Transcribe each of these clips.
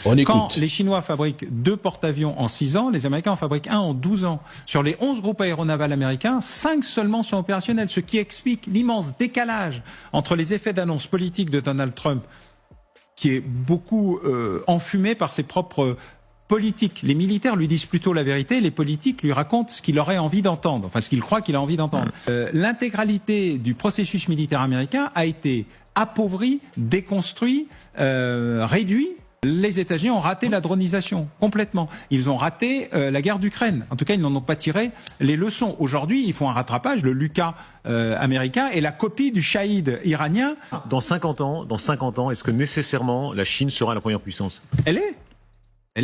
On Quand écoute. les Chinois fabriquent 2 porte-avions en 6 ans, les Américains en fabriquent un en 12 ans. Sur les 11 groupes aéronavals américains, 5 seulement sont opérationnels, ce qui explique l'immense décalage entre les effets d'annonce politique de Donald Trump, qui est beaucoup enfumé par ses propres politiques. Les militaires lui disent plutôt la vérité, les politiques lui racontent ce qu'il aurait envie d'entendre, enfin ce qu'il croit qu'il a envie d'entendre. L'intégralité du processus militaire américain a été appauvrie, déconstruit, réduit. Les États-Unis ont raté la dronisation complètement. Ils ont raté la guerre d'Ukraine. En tout cas, ils n'en ont pas tiré les leçons. Aujourd'hui, ils font un rattrapage. Le Lucas américain est la copie du Shahid iranien. Dans 50 ans, est-ce que nécessairement la Chine sera la première puissance? Elle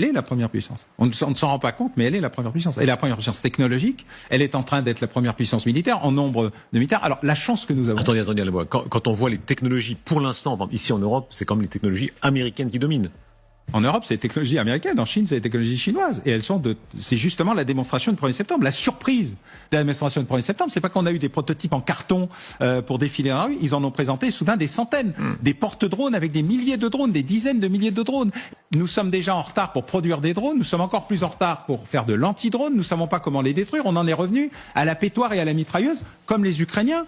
est la première puissance. On ne s'en rend pas compte, mais elle est la première puissance. Elle est la première puissance technologique. Elle est en train d'être la première puissance militaire en nombre de militaires. Alors, la chance que nous avons... Attendez, quand on voit les technologies, pour l'instant, ici en Europe, c'est comme les technologies américaines qui dominent. En Europe, c'est les technologies américaines. En Chine, c'est les technologies chinoises. Et c'est justement la démonstration du 1er septembre. La surprise de la démonstration du 1er septembre, c'est pas qu'on a eu des prototypes en carton pour défiler dans la rue. Ils en ont présenté soudain des centaines. Des porte-drones avec des milliers de drones, des dizaines de milliers de drones. Nous sommes déjà en retard pour produire des drones. Nous sommes encore plus en retard pour faire de l'anti-drone. Nous savons pas comment les détruire. On en est revenu à la pétoire et à la mitrailleuse, comme les Ukrainiens.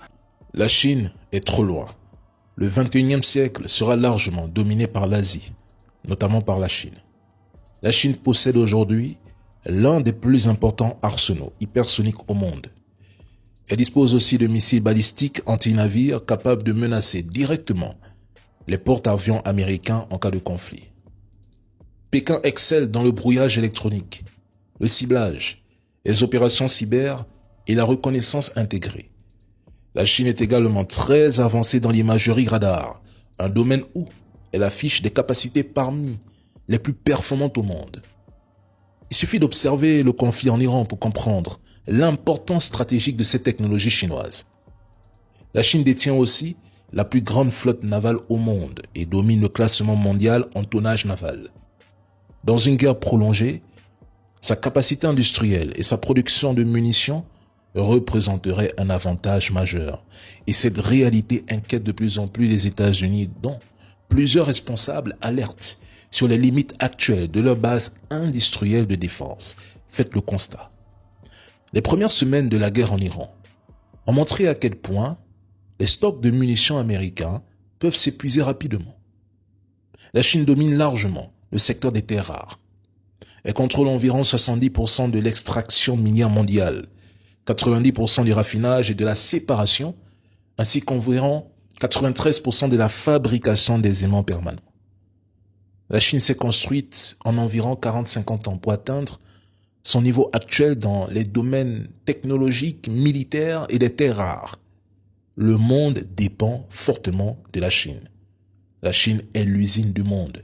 La Chine est trop loin. Le 21e siècle sera largement dominé par l'Asie, notamment par la Chine. La Chine possède aujourd'hui l'un des plus importants arsenaux hypersoniques au monde. Elle dispose aussi de missiles balistiques anti-navires capables de menacer directement les porte-avions américains en cas de conflit. Pékin excelle dans le brouillage électronique, le ciblage, les opérations cyber et la reconnaissance intégrée. La Chine est également très avancée dans l'imagerie radar, un domaine où elle affiche des capacités parmi les plus performantes au monde. Il suffit d'observer le conflit en Iran pour comprendre l'importance stratégique de ces technologies chinoises. La Chine détient aussi la plus grande flotte navale au monde et domine le classement mondial en tonnage naval. Dans une guerre prolongée, sa capacité industrielle et sa production de munitions représenteraient un avantage majeur. Et cette réalité inquiète de plus en plus les États-Unis, dont plusieurs responsables alertent sur les limites actuelles de leur base industrielle de défense. Faites le constat. Les premières semaines de la guerre en Iran ont montré à quel point les stocks de munitions américains peuvent s'épuiser rapidement. La Chine domine largement le secteur des terres rares. Elle contrôle environ 70% de l'extraction minière mondiale, 90% du raffinage et de la séparation, ainsi qu'environ 93% de la fabrication des aimants permanents. La Chine s'est construite en environ 40-50 ans pour atteindre son niveau actuel dans les domaines technologiques, militaires et des terres rares. Le monde dépend fortement de la Chine. La Chine est l'usine du monde.